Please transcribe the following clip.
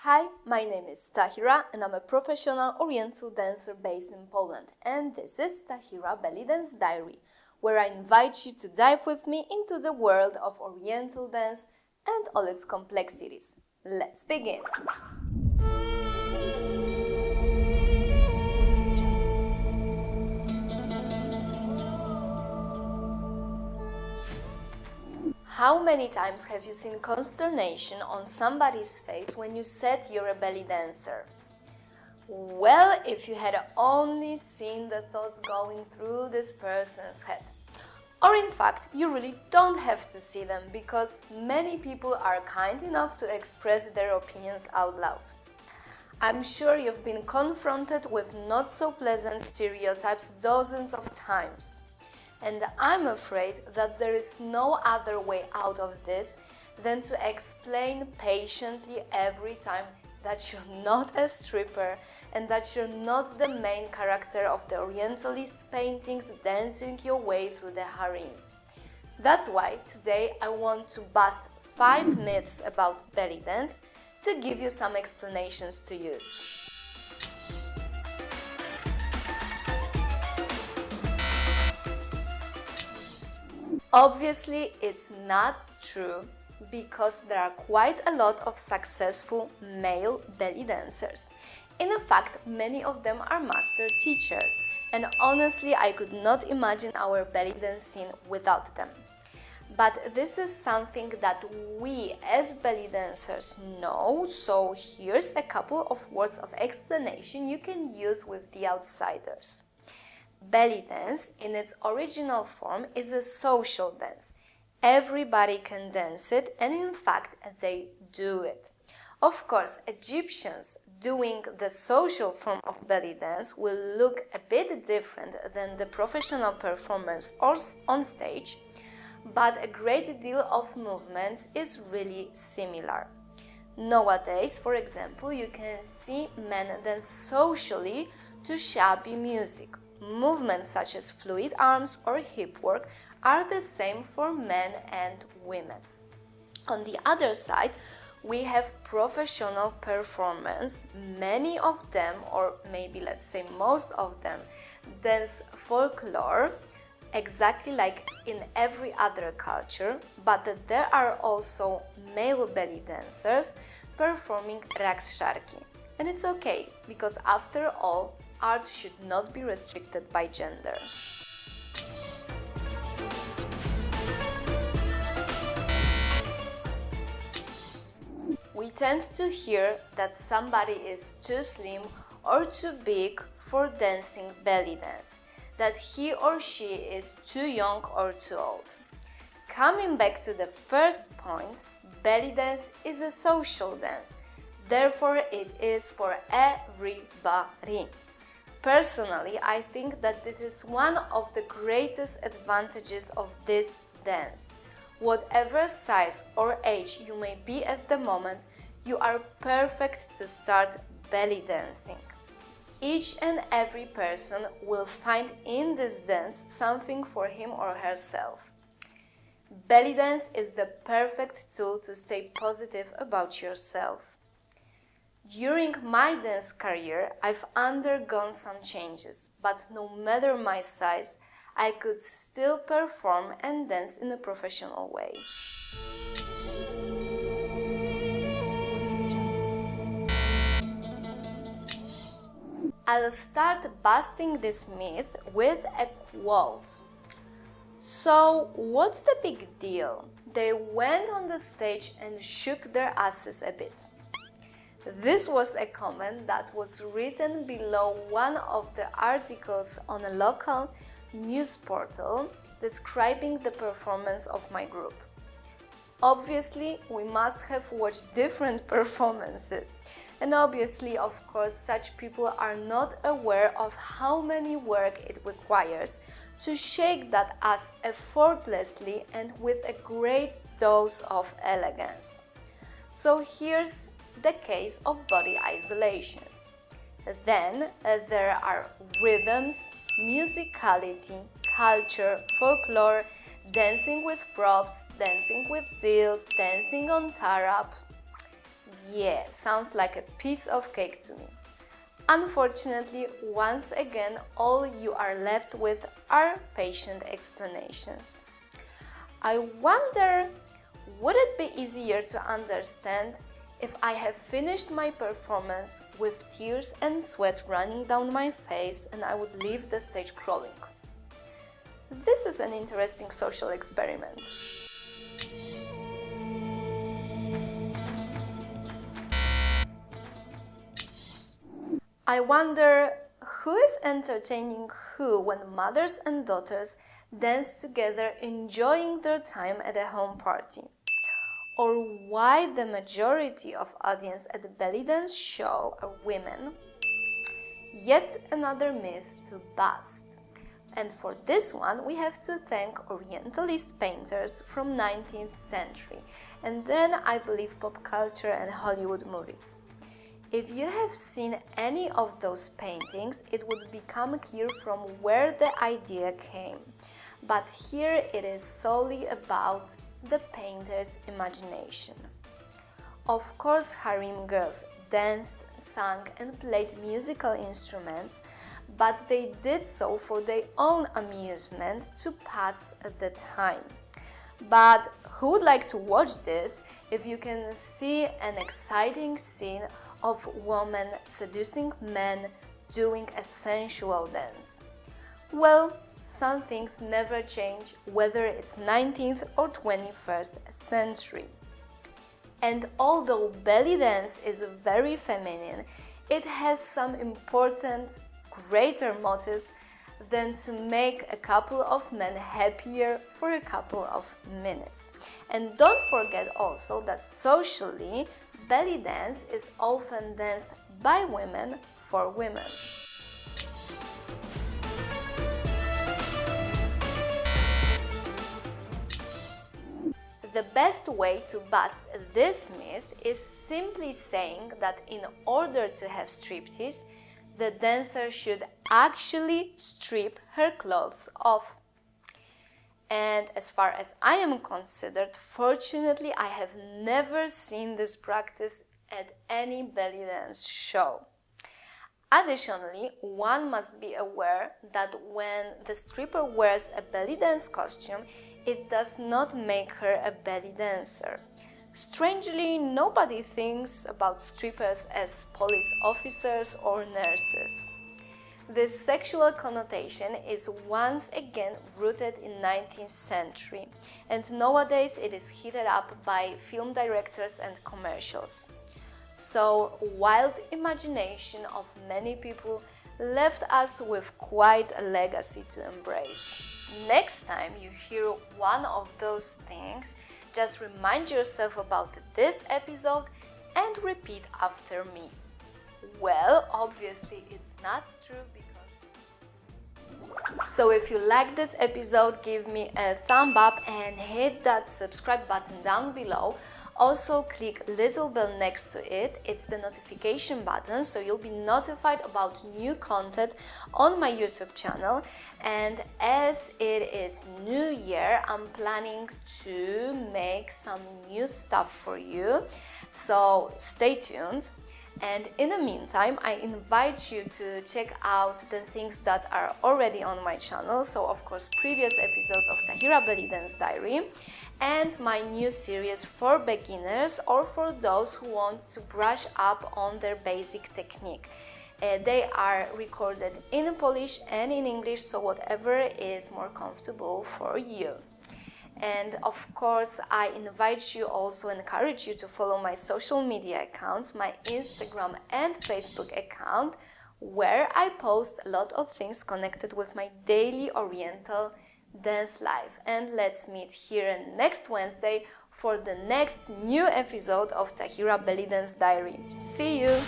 Hi, my name is Tahira and I'm a professional Oriental dancer based in Poland, and this is Tahira Belly Dance Diary, where I invite you to dive with me into the world of Oriental dance and all its complexities. Let's begin! How many times have you seen consternation on somebody's face when you said you're a belly dancer? Well, if you had only seen the thoughts going through this person's head. Or in fact, you really don't have to see them because many people are kind enough to express their opinions out loud. I'm sure you've been confronted with not so pleasant stereotypes dozens of times. And I'm afraid that there is no other way out of this than to explain patiently every time that you're not a stripper and that you're not the main character of the Orientalist paintings dancing your way through the harem. That's why today I want to bust 5 myths about belly dance to give you some explanations to use. Obviously, it's not true because there are quite a lot of successful male belly dancers. In fact, many of them are master teachers, and honestly, I could not imagine our belly dance scene without them. But this is something that we as belly dancers know, so here's a couple of words of explanation you can use with the outsiders. Belly dance, in its original form, is a social dance. Everybody can dance it, and in fact, they do it. Of course, Egyptians doing the social form of belly dance will look a bit different than the professional performers on stage, but a great deal of movements is really similar. Nowadays, for example, you can see men dance socially to shabby music. Movements such as fluid arms or hip work are the same for men and women. On the other side, we have professional performers. Many of them, or maybe let's say most of them, dance folklore exactly like in every other culture, but there are also male belly dancers performing rakshtarki. And it's okay, because after all, art should not be restricted by gender. We tend to hear that somebody is too slim or too big for dancing belly dance, that he or she is too young or too old. Coming back to the first point, belly dance is a social dance, therefore it is for everybody. Personally, I think that this is one of the greatest advantages of this dance. Whatever size or age you may be at the moment, you are perfect to start belly dancing. Each and every person will find in this dance something for him or herself. Belly dance is the perfect tool to stay positive about yourself. During my dance career, I've undergone some changes, but no matter my size, I could still perform and dance in a professional way. I'll start busting this myth with a quote. So, what's the big deal? They went on the stage and shook their asses a bit. This was a comment that was written below one of the articles on a local news portal describing the performance of my group. Obviously, we must have watched different performances, and obviously, of course, such people are not aware of how many work it requires to shake that ass effortlessly and with a great dose of elegance. So here's the case of body isolations. Then there are rhythms, musicality, culture, folklore, dancing with props, dancing with seals, dancing on tarab. Yeah, sounds like a piece of cake to me. Unfortunately, once again, all you are left with are patient explanations. I wonder, would it be easier to understand if I have finished my performance with tears and sweat running down my face and I would leave the stage crawling? This is an interesting social experiment. I wonder who is entertaining who when mothers and daughters dance together enjoying their time at a home party. Or why the majority of audience at the belly dance show are women. Yet another myth to bust. And for this one, we have to thank Orientalist painters from 19th century, and then I believe pop culture and Hollywood movies. If you have seen any of those paintings, it would become clear from where the idea came. But here it is solely about the painter's imagination. Of course, harem girls danced, sang, and played musical instruments, but they did so for their own amusement to pass the time. But who would like to watch this if you can see an exciting scene of women seducing men doing a sensual dance? Well, some things never change, whether it's 19th or 21st century. And although belly dance is very feminine, it has some important, greater motives than to make a couple of men happier for a couple of minutes. And don't forget also that socially, belly dance is often danced by women for women. The best way to bust this myth is simply saying that in order to have striptease, the dancer should actually strip her clothes off. And as far as I am considered, fortunately, I have never seen this practice at any belly dance show. Additionally, one must be aware that when the stripper wears a belly dance costume, it does not make her a belly dancer. Strangely, nobody thinks about strippers as police officers or nurses. This sexual connotation is once again rooted in 19th century, and nowadays it is heated up by film directors and commercials. So, wild imagination of many people left us with quite a legacy to embrace. Next time you hear one of those things, just remind yourself about this episode and repeat after me. Well, obviously it's not true because... So if you like this episode, give me a thumb up and hit that subscribe button down below. Also click little bell next to it, it's the notification button, so you'll be notified about new content on my YouTube channel. And as it is New Year, I'm planning to make some new stuff for you, so stay tuned. And in the meantime, I invite you to check out the things that are already on my channel. So of course, previous episodes of Tahira Belly Dance Diary and my new series for beginners or for those who want to brush up on their basic technique. They are recorded in Polish and in English, so whatever is more comfortable for you. And of course, I invite you, also encourage you to follow my social media accounts, my Instagram and Facebook account, where I post a lot of things connected with my daily Oriental dance life. And let's meet here next Wednesday for the next new episode of Tahira Belly Dance Diary. See you!